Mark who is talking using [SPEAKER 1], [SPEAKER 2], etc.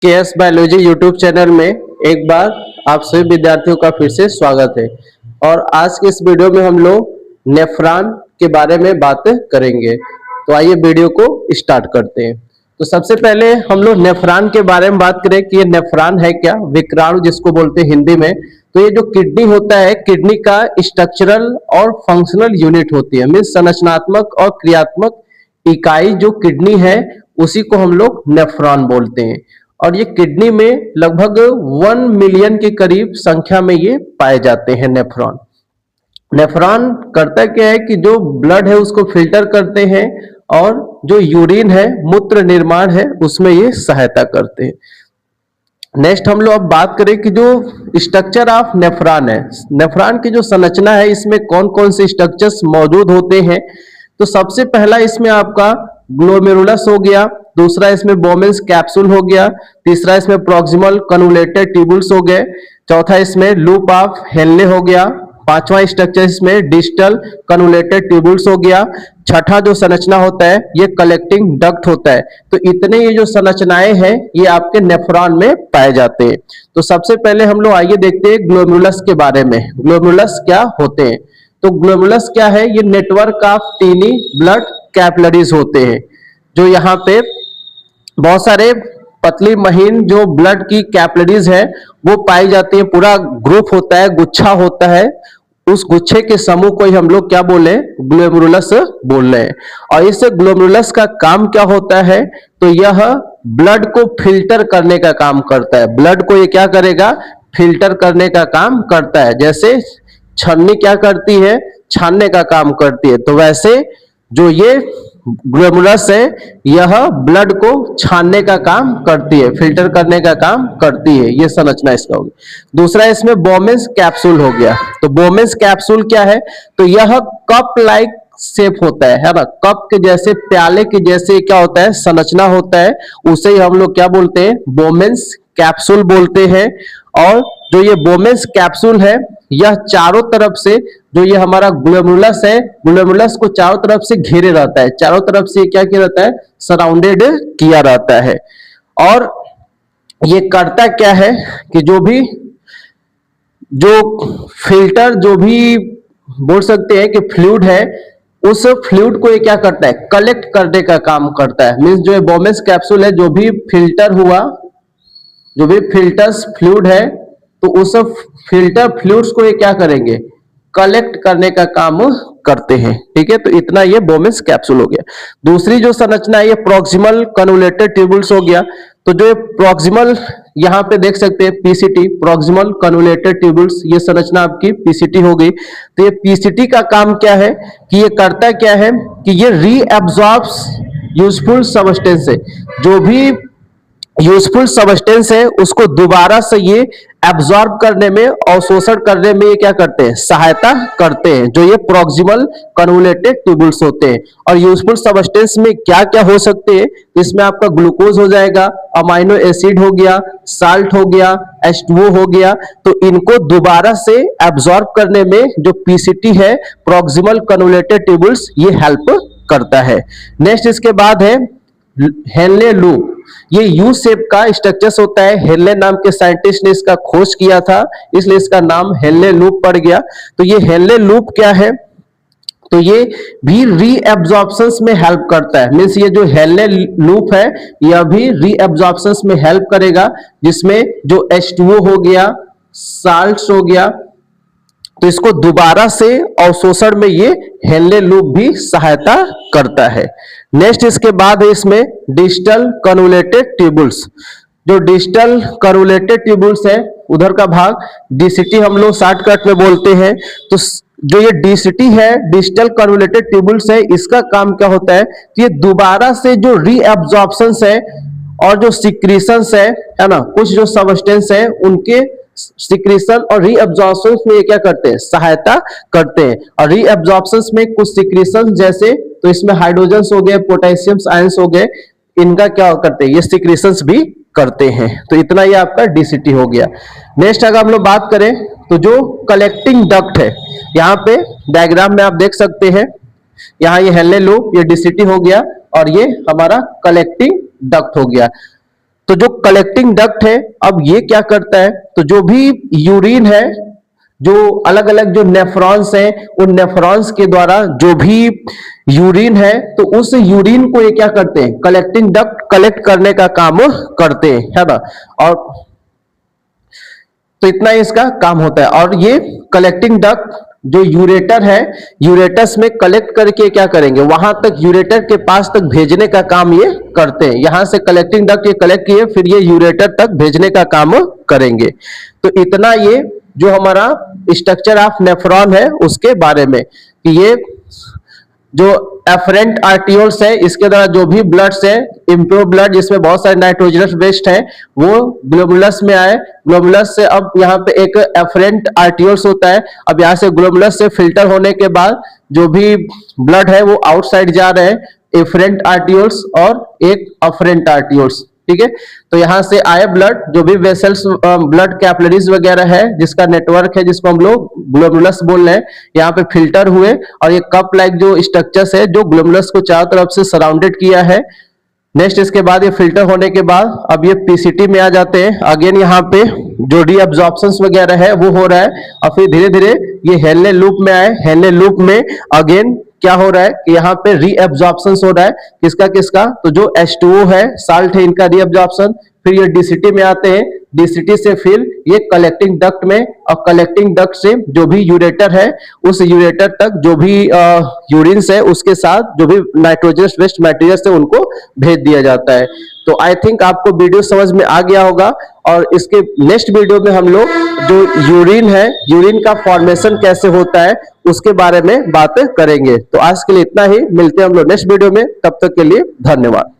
[SPEAKER 1] KS biology YouTube channel में एक बार आप सभी विद्यार्थियों का फिर से स्वागत है। और आज के इस वीडियो में हम लोग नेफ्रॉन के बारे में बात करेंगे। तो आइए वीडियो को स्टार्ट करते हैं। तो सबसे पहले हम लोग नेफ्रॉन के बारे में बात करें कि ये नेफ्रॉन है क्या, विक्राणु जिसको बोलते हैं हिंदी में। तो ये जो किडनी होता है, किडनी का स्ट्रक्चरल और फंक्शनल यूनिट होती है, मीन्स संरचनात्मक और क्रियात्मक इकाई जो किडनी है उसी को हम लोग नेफ्रॉन बोलते हैं। और ये किडनी में लगभग 1 मिलियन के करीब संख्या में ये पाए जाते हैं नेफ्रॉन। नेफ्रॉन करता क्या है कि जो ब्लड है उसको फिल्टर करते हैं और जो यूरिन है, मूत्र निर्माण है, उसमें ये सहायता करते हैं। नेक्स्ट हम लोग अब बात करें कि जो स्ट्रक्चर ऑफ नेफ्रॉन है, नेफ्रॉन की जो संरचना है इसमें कौन कौन से स्ट्रक्चर्स मौजूद होते हैं। तो सबसे पहला इसमें आपका ग्लोमेरुलस हो गया, दूसरा इसमें बोमेन्स कैप्सूल हो गया, तीसरा इसमें प्रॉक्सिमल कन्वोल्यूटेड ट्यूबुल्स हो गए, चौथा इसमें लूप ऑफ हेनले हो गया, पांचवा स्ट्रक्चर इसमें डिस्टल कन्वोल्यूटेड ट्यूबुल्स हो गया, छठा जो संरचना होता है ये कलेक्टिंग डक्ट होता है। तो इतने ये जो संरचनाएं हैं ये आपके नेफ्रॉन में पाए जाते हैं। तो सबसे पहले हम लोग आइए देखते हैं ग्लोमेरुलस के बारे में। ग्लोमेरुलस क्या होते हैं? तो ग्लोमेरुलस क्या है? ये network of tiny blood capillaries होते हैं, जो यहाँ पे बहुत सारे पतली महीन जो ब्लड की कैपिलरीज है वो पाई जाती है। पूरा ग्रुप होता है, गुच्छा होता है, उस गुच्छे के समूह को ही हम लोग क्या बोले? ग्लोमेरुलस बोल रहे हैं। और इस ग्लोमेरुलस का काम क्या होता है? तो यह ब्लड को फिल्टर करने का काम करता है। ब्लड को ये क्या करेगा? फिल्टर करने का काम करता है। जैसे छन्नी क्या करती है? छानने का काम करती है। तो वैसे जो ये ग्लोमेरुलस है यह ब्लड को छानने का काम करती है, फिल्टर करने का काम करती है। ये संरचना इसका होगी। दूसरा इसमें बोमेन्स कैप्सूल हो गया। तो बोमेन्स कैप्सूल क्या है? तो यह कप लाइक शेप होता है ना, कप के जैसे, प्याले के जैसे क्या होता है? संरचना होता है। उसे ही हम लोग क्या बोलते हैं? बोमेन्स कैप्सूल बोलते हैं। और जो ये बोमेन्स कैप्सूल है यह चारों तरफ से, जो ये हमारा ग्लोमेरुलस है, ग्लोमेरुलस को चारों तरफ से घेरे रहता है। चारों तरफ से क्या किया रहता है? सराउंडेड किया रहता है। और ये करता क्या है कि जो फिल्टर, जो भी बोल सकते हैं कि फ्लूइड है, उस फ्लूइड को ये क्या करता है? कलेक्ट करने का काम करता है। मीन्स जो बोमेन्स कैप्सूल है, जो भी फिल्टर हुआ, जो भी फिल्टर्स फ्लूइड है, तो उस फिल्टर फ्लूइड्स को ये क्या करेंगे? कलेक्ट करने का काम करते हैं। ठीक है, तो इतना ये बोमेन्स कैप्सूल हो गया। दूसरी जो संरचना है ये प्रॉक्सिमल कन्वोल्यूटेड ट्यूबुल्स हो गया। तो जो प्रॉक्सिमल, यहाँ पे देख सकते हैं पीसीटी, प्रॉक्सिमल कन्वोल्यूटेड ट्यूबुल्स, ये संरचना आपकी पीसीटी हो गई। तो ये पीसीटी का काम क्या है कि ये करता क्या है कि ये रीअब्सॉर्ब्स यूजफुल सबस्टेंस है। जो भी यूजफुल सबस्टेंस है उसको दोबारा से ये एब्जॉर्ब करने में और शोषण करने में ये क्या करते हैं? सहायता करते हैं, जो ये प्रॉक्सिमल कन्वोल्यूटेड ट्यूबुल्स होते हैं। और यूजफुल सबस्टेंस में क्या क्या हो सकते हैं? इसमें आपका ग्लूकोज हो जाएगा, अमाइनो एसिड हो गया, साल्ट हो गया, H2O हो गया। तो इनको दोबारा से एब्जॉर्ब करने में जो पीसीटी है, प्रॉक्सिमल कन्वोल्यूटेड ट्यूबुल्स, ये हेल्प करता है। नेक्स्ट इसके बाद है हेनले लूप। ये यू शेप का स्ट्रक्चर होता है। हेनले नाम के साइंटिस्ट ने इसका खोज किया था, इसलिए इसका नाम हेनले लूप पड़ गया। तो ये हेनले लूप क्या है? तो ये भी रीअब्जॉर्प्शंस में हेल्प करता है। मीन्स ये जो हेनले लूप है यह भी रीअब्जॉर्प्शंस में हेल्प करेगा, जिसमें जो H2O हो गया, साल्ट्स हो गया, तो इसको दोबारा से अवशोषण में ये हेनले लूप भी सहायता करता है। नेक्स्ट इसके बाद है इसमें डिस्टल कन्वोल्यूटेड ट्यूबुल्स। जो डिस्टल कन्वोल्यूटेड ट्यूबुल्स है, उधर का भाग डीसीटी हम लोग शॉर्टकट में बोलते हैं। तो जो ये डीसीटी है, डिस्टल कन्वोल्यूटेड ट्यूबुल्स है, इसका काम क्या होता है? तो ये दोबारा से जो रीअब्जॉर्प्शंस है और जो सिक्रीशंस है ना, कुछ जो सबस्टेंस है उनके सिक्रीशन और रीअब्जॉर्प्शन में ये क्या करते हैं? सहायता करते हैं। और रीअब्जॉर्प्शन में कुछ सिक्रीशन, जैसे तो इसमें हाइड्रोजन हो गए, पोटेशियम आयंस हो गए, इनका क्या करते हैं? ये सिक्रीशंस भी करते हैं। तो इतना ये आपका डीसीटी हो गया। नेक्स्ट अगर हम लोग बात करें तो जो कलेक्टिंग डक्ट है, यहाँ पे डायग्राम में आप देख सकते हैं, यहाँ ये हेनले लूप, ये डीसीटी हो गया और ये हमारा कलेक्टिंग डक्ट हो गया। तो जो कलेक्टिंग डक्ट है, अब ये क्या करता है, तो जो भी यूरिन है, जो अलग अलग जो नेफ्रॉन्स हैं, उन नेफ्रॉन्स के द्वारा जो भी यूरिन है, तो उस यूरिन को ये क्या करते हैं, कलेक्टिंग डक्ट कलेक्ट करने का काम करते हैं, है ना। और तो इतना ही इसका काम होता है। और ये कलेक्टिंग डक्ट जो यूरेटर है, यूरेटस में कलेक्ट करके क्या करेंगे, वहां तक यूरेटर के पास तक भेजने का काम ये करते हैं। यहां से कलेक्टिंग डक्ट ये कलेक्ट किए, फिर ये यूरेटर तक भेजने का काम करेंगे। तो इतना ये जो हमारा स्ट्रक्चर ऑफ नेफ्रॉन है उसके बारे में, कि ये जो एफरेंट आर्टियोल्स है, इसके द्वारा जो भी ब्लड्स है, इम्प्योर ब्लड जिसमें बहुत सारे नाइट्रोजनस वेस्ट है, वो ग्लोबुलस में आए। ग्लोबुलस से अब यहाँ पे एक एफरेंट आर्टियोल्स होता है। अब यहाँ से ग्लोबुलस से फिल्टर होने के बाद जो भी ब्लड है वो आउटसाइड जा रहे हैं, एफरेंट आर्टियोल्स और एक अफरेंट आर्टियोल्स, ठीक है। तो यहां से आए ब्लड, जो भी वेसल्स, ब्लड कैपिलरीज वगैरह है, जिसका नेटवर्क है, जिसको हम लोग ग्लोबुलस बोल रहे हैं, यहाँ पे फिल्टर हुए और ये कप लाइक जो स्ट्रक्चर्स है जो ग्लोबुलस को चारों तरफ से सराउंडेड किया है। नेक्स्ट इसके बाद ये फिल्टर होने के बाद अब ये पीसीटी में आ जाते हैं। अगेन यहाँ पे जो रीअब्जॉर्प्शंस वगैरह है वो हो रहा है, और फिर धीरे धीरे ये हेनले लूप में आए। हेनले लूप में अगेन क्या हो रहा है कि यहाँ पे रीअब्जॉर्प्शन हो रहा है, किसका किसका, तो जो H2O है, साल्ट है, इनका रीअब्जॉर्प्शन। फिर ये डीसीटी में आते हैं, डीसीटी से फिर ये कलेक्टिंग डक्ट में, और कलेक्टिंग डक्ट से जो भी यूरेटर है, उस यूरेटर तक जो भी यूरिन्स है उसके साथ जो भी नाइट्रोजनस वेस्ट मटेरियल्स है उनको भेज दिया जाता है। तो आई थिंक आपको वीडियो समझ में आ गया होगा, और इसके नेक्स्ट वीडियो में हम लोग जो यूरिन है, यूरिन का फॉर्मेशन कैसे होता है उसके बारे में बात करेंगे। तो आज के लिए इतना ही, मिलते हैं हम लोग नेक्स्ट वीडियो में, तब तक के लिए धन्यवाद।